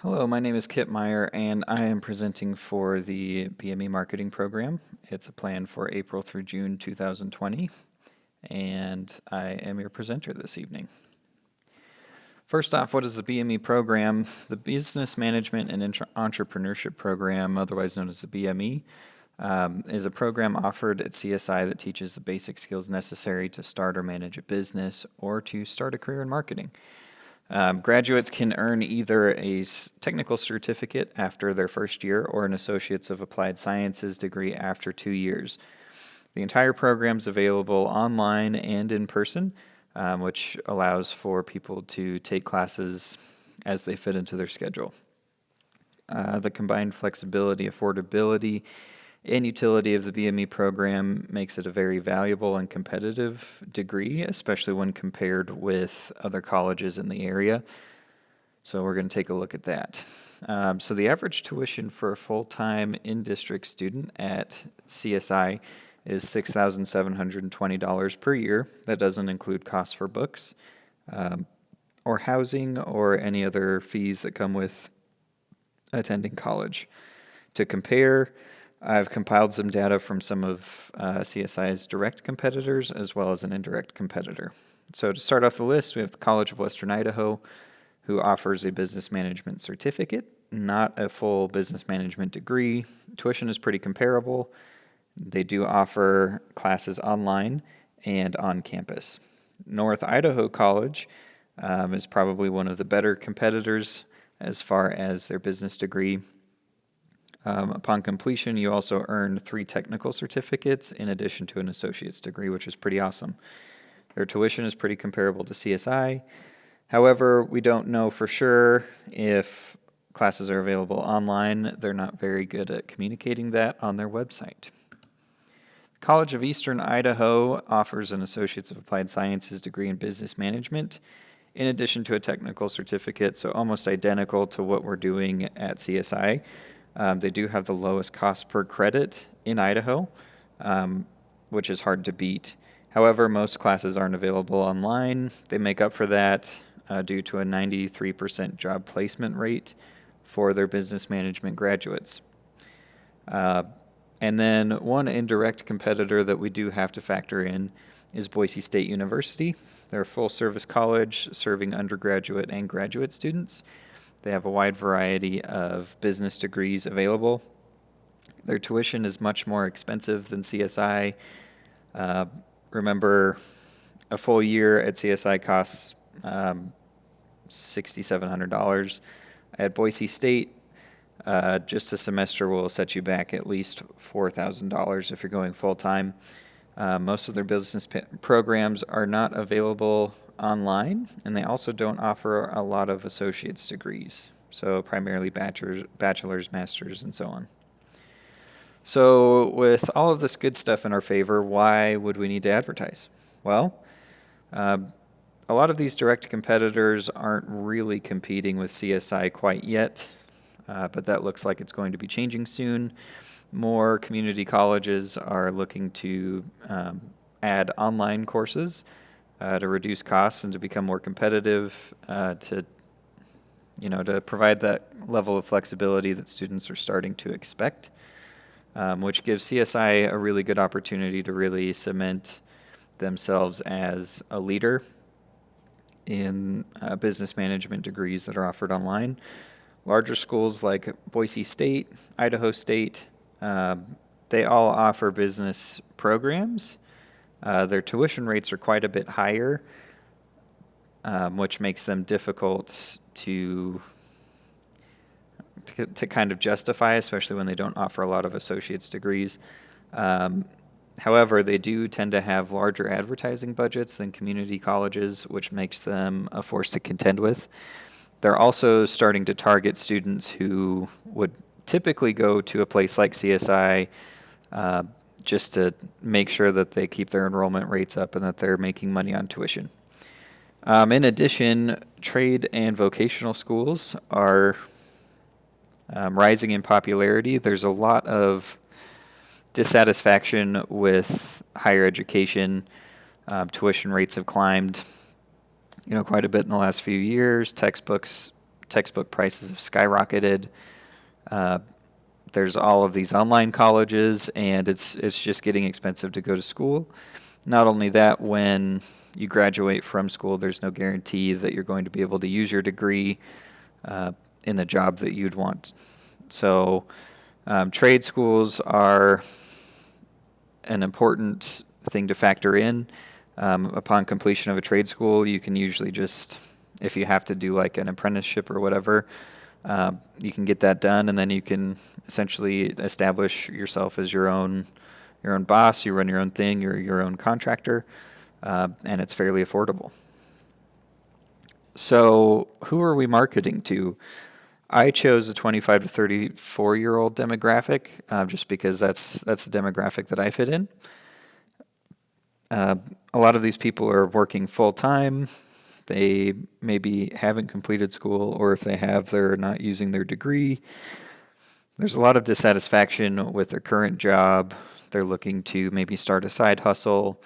Hello, my name is Kip Meyer, and I am presenting for the BME Marketing Program. It's a plan for April through June 2020, and I am your presenter this evening. First off, what is the BME program? The Business Management and Entrepreneurship Program, otherwise known as the BME, is a program offered at CSI that teaches the basic skills necessary to start or manage a business or to start a career in marketing. Graduates can earn either a technical certificate after their first year or an Associates of Applied Sciences degree after 2 years. The entire program is available online and in person, which allows for people to take classes as they fit into their schedule. The combined flexibility, affordability, and utility of the BME program makes it a very valuable and competitive degree, especially when compared with other colleges in the area. So we're going to take a look at that. So the average tuition for a full-time in-district student at CSI is $6,720 per year. That doesn't include costs for books or housing or any other fees that come with attending college. To compare, I've compiled some data from some of CSI's direct competitors as well as an indirect competitor. So to start off the list, we have the College of Western Idaho, who offers a business management certificate, not a full business management degree. Tuition is pretty comparable. They do offer classes online and on campus. North Idaho College is probably one of the better competitors as far as their business degree. Upon completion, you also earn 3 technical certificates in addition to an associate's degree, which is pretty awesome. Their tuition is pretty comparable to CSI. However, we don't know for sure if classes are available online. They're not very good at communicating that on their website. College of Eastern Idaho offers an Associates of Applied Sciences degree in Business Management in addition to a technical certificate, so almost identical to what we're doing at CSI. They do have the lowest cost per credit in Idaho, which is hard to beat. However, most classes aren't available online. They make up for that due to a 93% job placement rate for their business management graduates. And then one indirect competitor that we do have to factor in is Boise State University. They're a full-service college serving undergraduate and graduate students. They have a wide variety of business degrees available. Their tuition is much more expensive than CSI. Remember, a full year at CSI costs $6,700. At Boise State, just a semester will set you back at least $4,000 if you're going full-time. Most of their business programs are not available online, and they also don't offer a lot of associate's degrees, so primarily bachelor's, master's, and so on. So with all of this good stuff in our favor, why would we need to advertise? Well, a lot of these direct competitors aren't really competing with CSI quite yet, but that looks like it's going to be changing soon. More community colleges are looking to add online courses to reduce costs and to become more competitive, to provide that level of flexibility that students are starting to expect, which gives CSI a really good opportunity to really cement themselves as a leader in business management degrees that are offered online. Larger schools like Boise State, Idaho State, they all offer business programs. Their tuition rates are quite a bit higher, which makes them difficult to kind of justify, especially when they don't offer a lot of associate's degrees. However, they do tend to have larger advertising budgets than community colleges, which makes them a force to contend with. They're also starting to target students who would typically go to a place like CSI just to make sure that they keep their enrollment rates up and that they're making money on tuition. In addition, trade and vocational schools are rising in popularity. There's a lot of dissatisfaction with higher education. Tuition rates have climbed, quite a bit in the last few years. Textbooks Textbook prices have skyrocketed. There's all of these online colleges, and it's just getting expensive to go to school. Not only that, when you graduate from school, there's no guarantee that you're going to be able to use your degree in the job that you'd want. So trade schools are an important thing to factor in. Upon completion of a trade school, you can usually just, if you have to do like an apprenticeship or whatever, you can get that done, and then you can essentially establish yourself as your own boss. You run your own thing. You're your own contractor, and it's fairly affordable. So, who are we marketing to? I chose a 25 to 34-year-old demographic, just because that's the demographic that I fit in. A lot of these people are working full time. They maybe haven't completed school, or if they have, they're not using their degree. There's a lot of dissatisfaction with their current job. They're looking to maybe start a side hustle,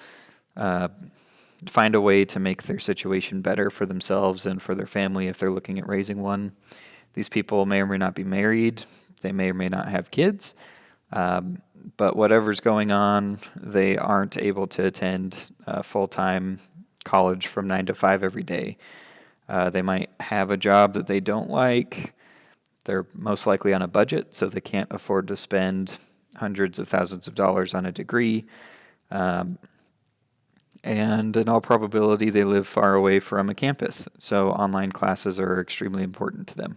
find a way to make their situation better for themselves and for their family if they're looking at raising one. These people may or may not be married. They may or may not have kids. But whatever's going on, they aren't able to attend full-time college from 9 to 5 every day. They might have a job that they don't like. They're most likely on a budget, so they can't afford to spend hundreds of thousands of dollars on a degree. And in all probability, they live far away from a campus, so online classes are extremely important to them.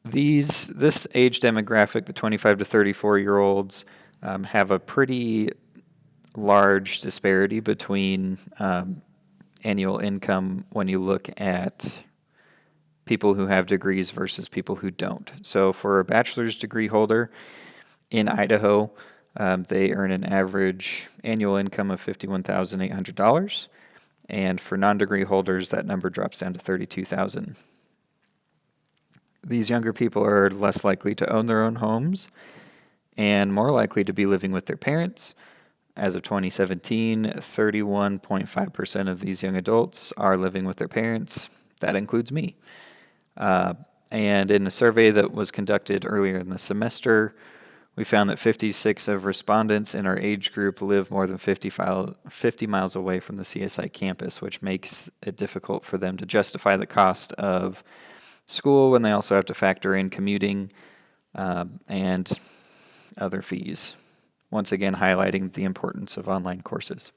This age demographic, the 25 to 34-year-olds, have a pretty large disparity between annual income when you look at people who have degrees versus people who don't. So for a bachelor's degree holder in Idaho, they earn an average annual income of $51,800, and for non-degree holders, that number drops down to $32,000. These younger people are less likely to own their own homes and more likely to be living with their parents. As of 2017, 31.5% of these young adults are living with their parents. That includes me. And in a survey that was conducted earlier in the semester, we found that 56 of respondents in our age group live more than 50 miles away from the CSI campus, which makes it difficult for them to justify the cost of school when they also have to factor in commuting and other fees. Once again, highlighting the importance of online courses.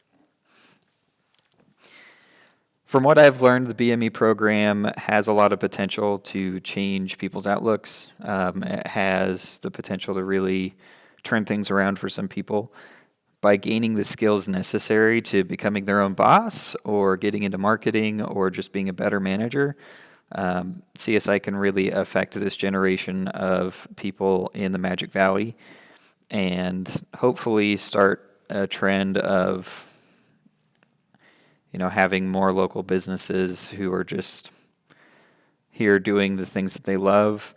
From what I've learned, the BME program has a lot of potential to change people's outlooks. It has the potential to really turn things around for some people by gaining the skills necessary to becoming their own boss or getting into marketing or just being a better manager. CSI can really affect this generation of people in the Magic Valley and hopefully start a trend of having more local businesses who are just here doing the things that they love.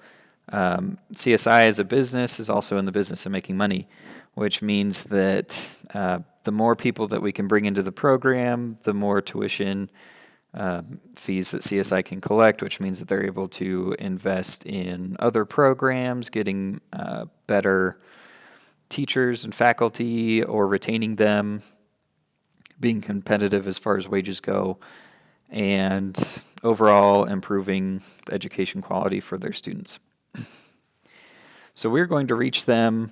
CSI as a business is also in the business of making money, which means that the more people that we can bring into the program, the more tuition fees that CSI can collect, which means that they're able to invest in other programs, getting better teachers and faculty or retaining them, being competitive as far as wages go, and overall improving the education quality for their students. So we're going to reach them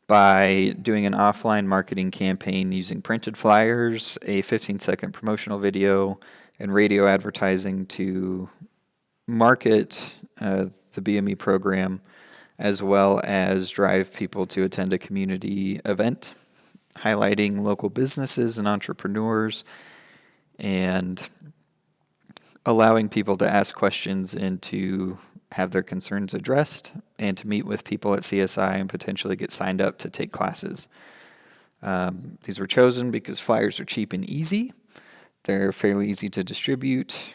by doing an offline marketing campaign using printed flyers, a 15-second promotional video, and radio advertising to market the BME program, as well as drive people to attend a community event, highlighting local businesses and entrepreneurs, and allowing people to ask questions and to have their concerns addressed, and to meet with people at CSI and potentially get signed up to take classes. These were chosen because flyers are cheap and easy. They're fairly easy to distribute.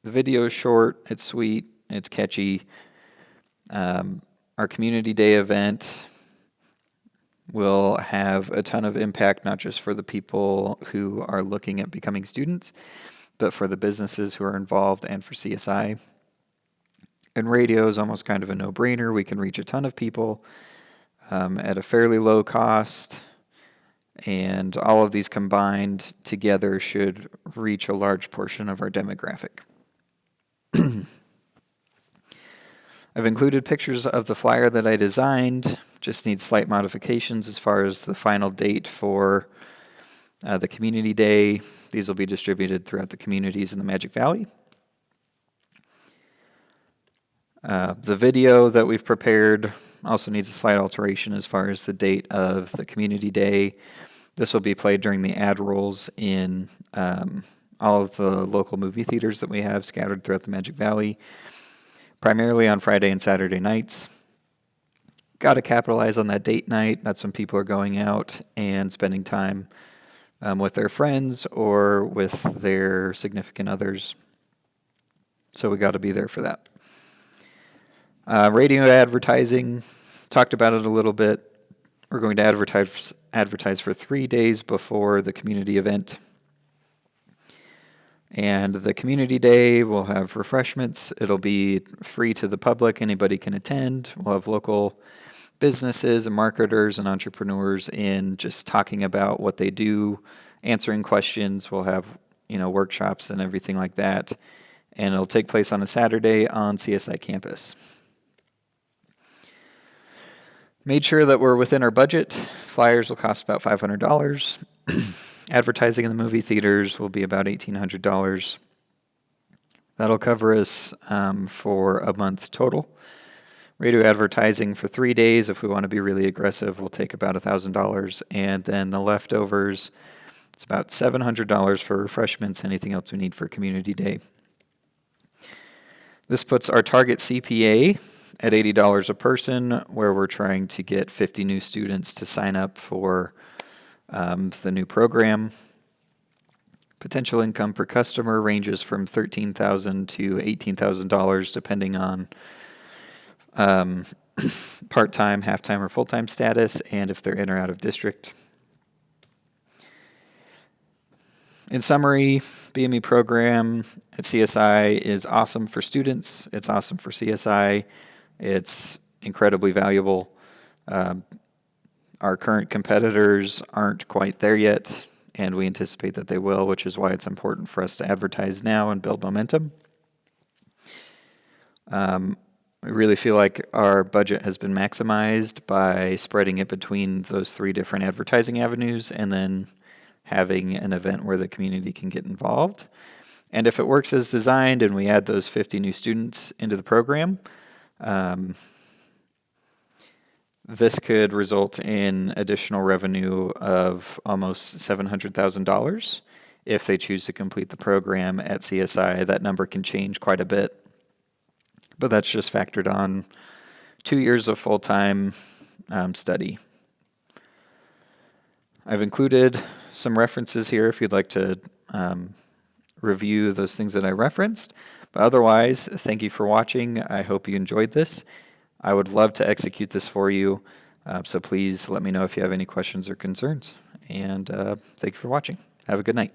The video is short, it's sweet, it's catchy. Our community day event will have a ton of impact, not just for the people who are looking at becoming students, but for the businesses who are involved and for CSI. And radio is almost kind of a no-brainer. We can reach a ton of people at a fairly low cost, and all of these combined together should reach a large portion of our demographic. I've included pictures of the flyer that I designed, just needs slight modifications as far as the final date for the community day. These will be distributed throughout the communities in the Magic Valley. The video that we've prepared also needs a slight alteration as far as the date of the community day. This will be played during the ad rolls in all of the local movie theaters that we have scattered throughout the Magic Valley, primarily on Friday and Saturday nights. Got to capitalize on that date night. That's when people are going out and spending time with their friends or with their significant others. So we got to be there for that. Radio advertising, talked about it a little bit. We're going to advertise for 3 days before the community event. And the community day will have refreshments. It'll be free to the public. Anybody can attend. We'll have local businesses and marketers and entrepreneurs in just talking about what they do, answering questions. We'll have, workshops and everything like that. And it'll take place on a Saturday on CSI campus. Made sure that we're within our budget. Flyers will cost about $500. Advertising in the movie theaters will be about $1,800. That'll cover us for a month total. Radio advertising for 3 days, if we want to be really aggressive, will take about $1,000. And then the leftovers, it's about $700 for refreshments, anything else we need for community day. This puts our target CPA at $80 a person, where we're trying to get 50 new students to sign up for the new program. Potential income per customer ranges from $13,000 to $18,000, depending on part-time, half-time, or full-time status, and if they're in or out of district. In summary, BME program at CSI is awesome for students. It's awesome for CSI. It's incredibly valuable. Our current competitors aren't quite there yet, and we anticipate that they will, which is why it's important for us to advertise now and build momentum. I really feel like our budget has been maximized by spreading it between those 3 different advertising avenues and then having an event where the community can get involved. And if it works as designed and we add those 50 new students into the program, this could result in additional revenue of almost $700,000. If they choose to complete the program at CSI, that number can change quite a bit. But that's just factored on 2 years of full-time study. I've included some references here if you'd like to review those things that I referenced. But otherwise, thank you for watching. I hope you enjoyed this. I would love to execute this for you, so please let me know if you have any questions or concerns. And thank you for watching. Have a good night.